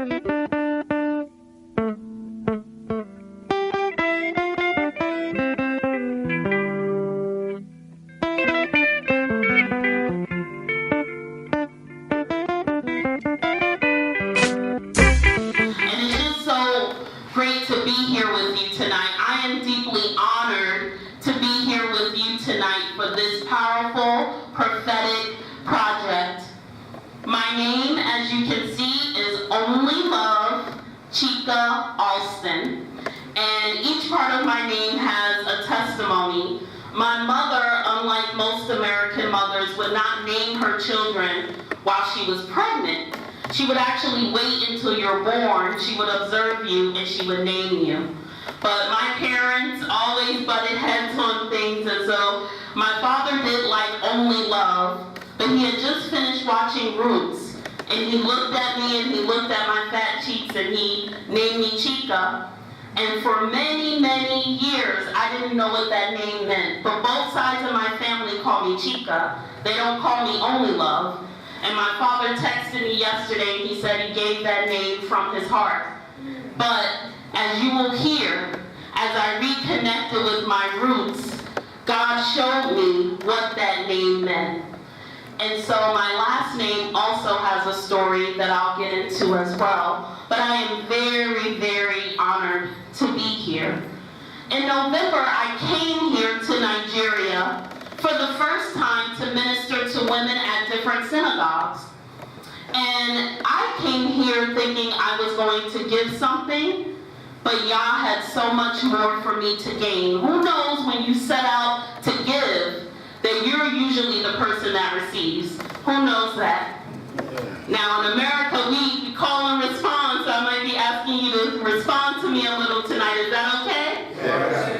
Great to be here with you tonight. I am deeply honored to be here with you tonight for this powerful prophetic project. My name, as you can see, is Only Love Chika Alston, and each part of my name has a testimony. My mother, unlike most American mothers, would not name her children while she was pregnant. She would actually wait until you're born. She would observe you and she would name you. But my parents always butted heads on things, and so my father did like Only Love, but he had just finished watching Roots, and he looked at me and he looked at my fat cheeks and he named me Chika. And for many, many years, I didn't know what that name meant. But both sides of my family call me Chika. They don't call me Only Love. And my father texted me yesterday and he said he gave that name from his heart. But as you will hear, as I reconnected with my roots, God showed me what that name meant. And so my last name also has a story that I'll get into as well. But I am very, very honored to be here. In November, I came here to Nigeria for the first time to minister to women at different synagogues. And I came here thinking I was going to give something, but Yah had so much more for me to gain. Who knows when you set out to give that you're usually the person that receives? Who knows that? Now in America, we call and respond, so I might be asking you to respond to me a little tonight. Is that okay?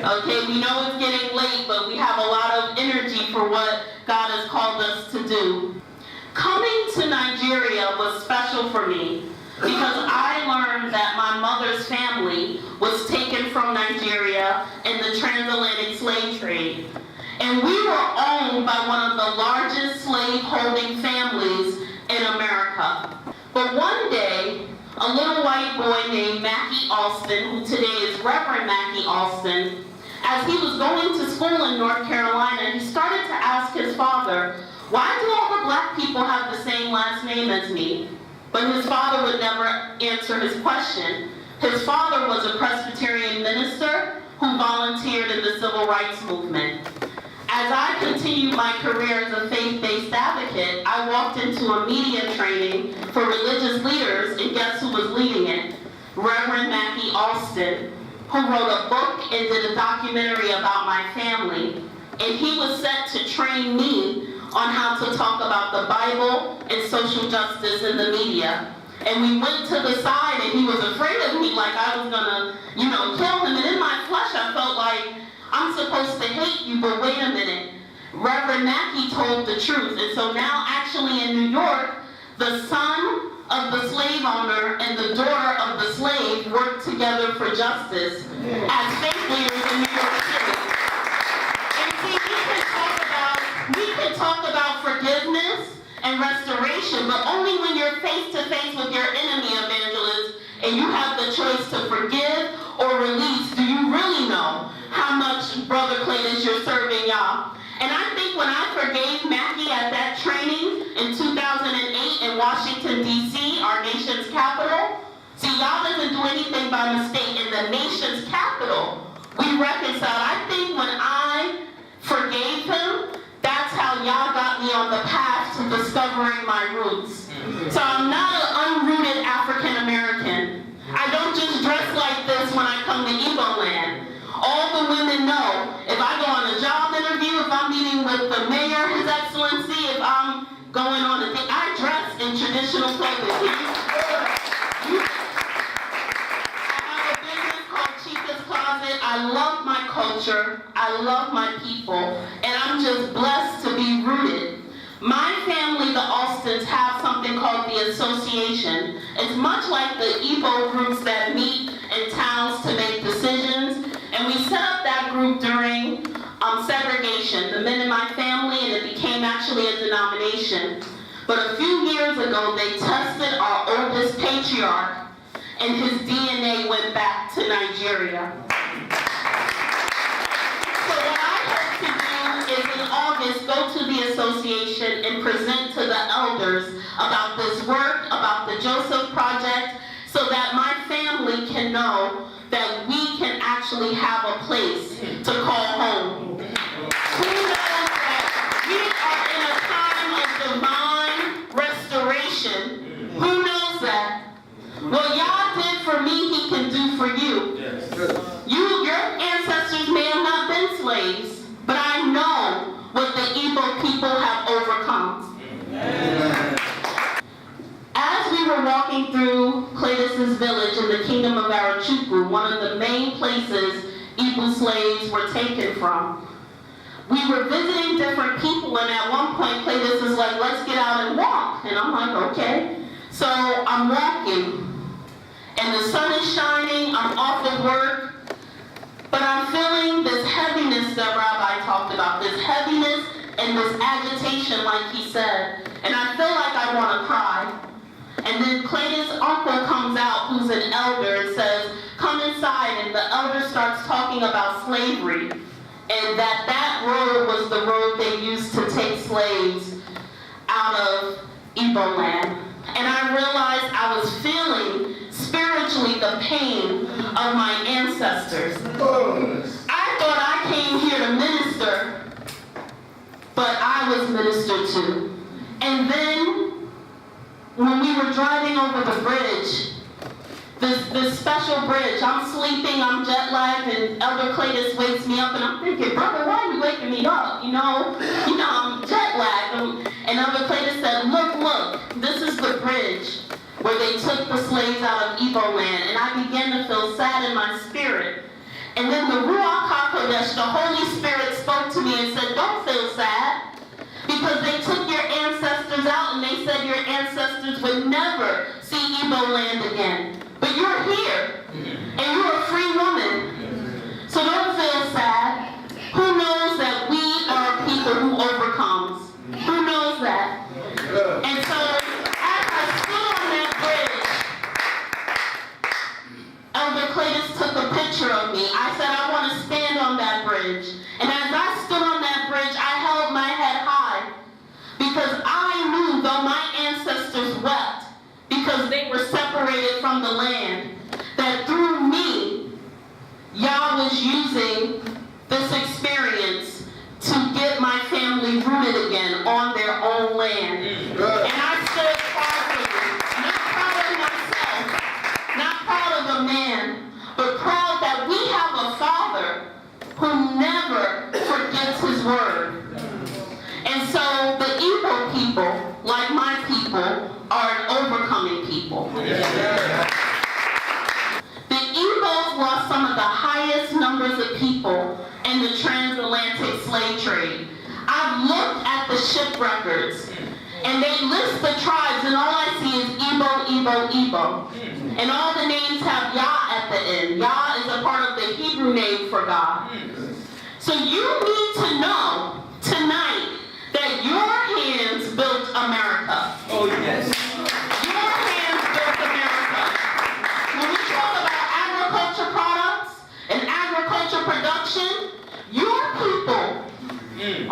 Okay, we know it's getting late, but we have a lot of energy for what God has called us to do. Coming to Nigeria was special for me because I learned that my mother's family was taken from Nigeria in the transatlantic slave trade. And we were owned by one of the largest slave-holding families in America. But one day, a little white boy named Mackie Alston, who today is Reverend Mackie Alston, as he was going to school in North Carolina, he started to ask his father, why do all the black people have the same last name as me? But his father would never answer his question. His father was a Presbyterian minister who volunteered in the Civil Rights Movement. As I continued my career as a faith-based advocate, I walked into a media training for religious leaders, and guess who was leading it? Reverend Mackie Alston, who wrote a book and did a documentary about my family. And he was set to train me on how to talk about the Bible and social justice in the media. And we went to the side and he was afraid of me, like I was gonna, kill him. And in my flesh, I felt like, I'm supposed to hate you, but wait a minute. Reverend Mackie told the truth. And so now actually in New York, the son of the slave owner and the daughter of the slave work together for justice as faith leaders in New York City. And see, we can talk about forgiveness and restoration, but only when you're face to face with your enemy, evangelist, and you have the choice to forgive or release, do you really know how much, Brother Clayton, you're serving Yah? And I think when I forgave Mackie at that training in 2008 in Washington, D.C., our nation's capital, see, Yah doesn't do anything by mistake. In the nation's capital, we reconciled. I think when I forgave him, that's how Yah got me on the path to discovering my roots. So I'm not an unrooted African American. I don't just dress like this when I come to Igbo land. All the women know, if I go on a job interview, if I'm meeting with the mayor, His Excellency, if I'm going on a thing, I dress in traditional clothing. I have a business called Chika's Closet. I love my culture. I love my people. And I'm just blessed to be rooted. My family, the Alstons, have something called the Association. It's much like the Igbo groups that meet in towns to make decisions. And we set up that group during segregation, the men in my family, and it became actually a denomination. But a few years ago, they tested our oldest patriarch, and his DNA went back to Nigeria. So what I hope to do is in August go to the association and present to the elders about this work, about the Joseph Project, so that my family can know that we can actually have a place to call home. Who knows that we are in a time of divine restoration? Who knows that? What Yah did for me, he can do for you. Your ancestors may have not been slaves, but I know what the Igbo people have overcome. As we were walking through Cletus's village in the kingdom of Arachuku, one of the main places Igbo slaves were taken from, we were visiting different people, and at one point Cletus is like, let's get out and walk. And I'm like, okay. So I'm walking, and the sun is shining, I'm off of work, but I'm feeling this heaviness that Rabbi talked about, this heaviness and this agitation, like he said. And I feel like I want to cry. And then Cletus' uncle comes out, who's an elder, and says, come inside. And the elder starts talking about slavery, and that road was the road they used to take slaves out of Igbo land. And I realized I was feeling spiritually the pain of my ancestors. I thought I came here to minister, but I was ministered to. And then when we were driving over the bridge, this special bridge, I'm sleeping, I'm jet lagged, and Elder Cletus wakes me up, and I'm thinking, brother, why are you waking me up? You know, I'm jet lagged. And Elder Cletus said, look, this is the bridge where they took the slaves out of Igbo land. And I began to feel sad in my spirit. And then the Ruach HaKodesh, the Holy Spirit, spoke to me and said, don't feel sad, because they took your ancestors out, and they said your ancestors would never see Igbo land again. But you're here, and you're a free woman. So don't feel sad. Who knows that we are people who overcomes? Who knows that? And so, as I stood on that bridge, Elder Cletus took a picture of me. I said, I want to stand on that bridge. And as I stood on that bridge, I held my head high, because I knew, though my ancestors wept, because they were separated from the land, that through me, Yah was using this experience to get my family rooted again on their own land. And I stood proudly, not proud of myself, not proud of a man, but proud that we have a Father who never forgets his word. And so the Igbo people, like my people, are an overcoming people. The Igbos lost some of the highest numbers of people in the transatlantic slave trade. I've looked at the ship records, and they list the tribes, and all I see is Igbo, Igbo, Igbo. And all the names have Yah at the end. Yah is a part of the Hebrew name for God. So you need to know tonight that your hands built America. Oh, yes. Your hands built America. When we talk about agriculture products and agriculture production, your people,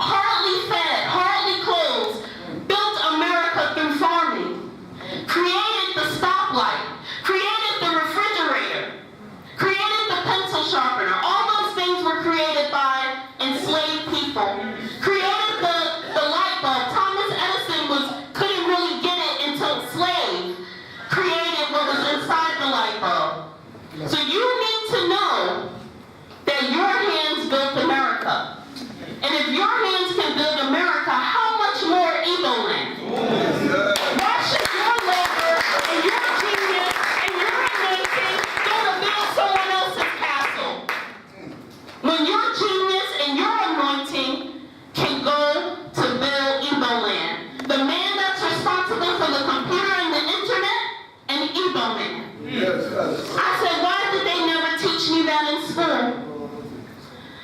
hardly fed, hardly clothed, built America through farming, created the stoplight, created the refrigerator, created the pencil sharpener. All those things were created by enslaved people. Created the light bulb. Thomas Edison couldn't really get it until slave created what was inside the light bulb. So you need to know that your hands built America. And if your hands can build America, how much more Igbo land? Why should your labor and your genius and your anointing go to build someone else's castle? When your genius and your anointing can go to build Igbo land. The man that's responsible for the computer and the internet, an Igbo man. I said, why did they never teach me that in school?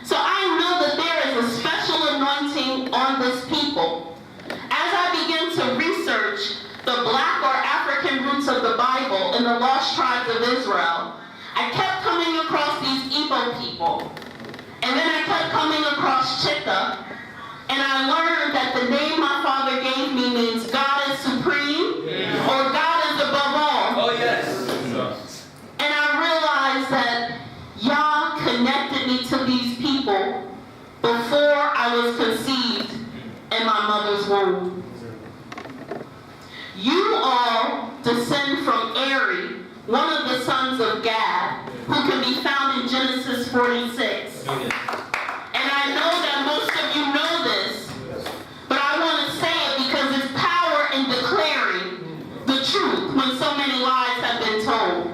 So I know that there is a special anointing on this people. As I begin to research the Black or African roots of the Bible in the lost tribes of Israel, I kept coming across these Igbo people. And then I kept coming across Chika, and I learned that the name my father gave me means God is supreme, or God is above all. Oh, yes. And I realized that Yah connected me to these people before I was conceived in my mother's womb. You all descend from Eri, one of the sons of Gad, who can be found in Genesis 46. And I know that most of you know this, but I want to say it because it's power in declaring the truth when so many lies have been told.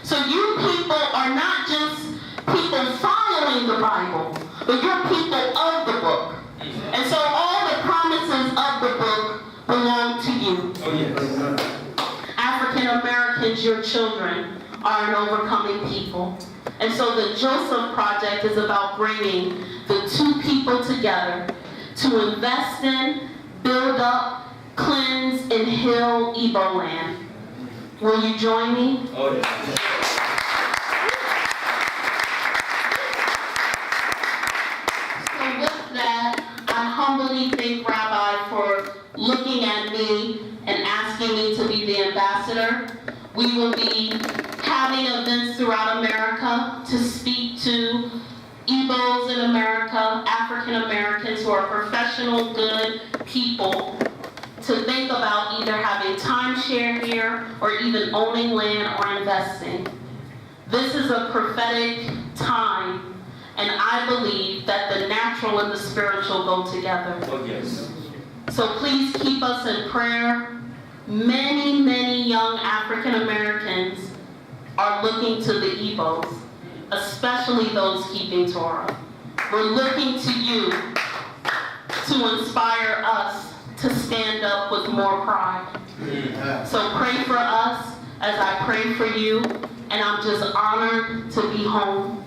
So you people are not just people following the Bible, but you're people of the book. And so all the promises of the book belong to you. African Americans, your children, are an overcoming people. And so the Joseph Project is about bringing the two people together to invest in, build up, cleanse, and heal Igbo land. Will you join me? Oh, yes. So with that, I humbly thank Rabbi for looking at me and asking me to be the ambassador. We will be having events throughout America to speak to Igbos in America, African Americans who are professional, good people, to think about either having timeshare here or even owning land or investing. This is a prophetic time, and I believe that the natural and the spiritual go together. Oh, yes. So please keep us in prayer. Many, many young African Americans are looking to the Igbos, especially those keeping Torah. We're looking to you to inspire us to stand up with more pride. So pray for us as I pray for you, and I'm just honored to be home.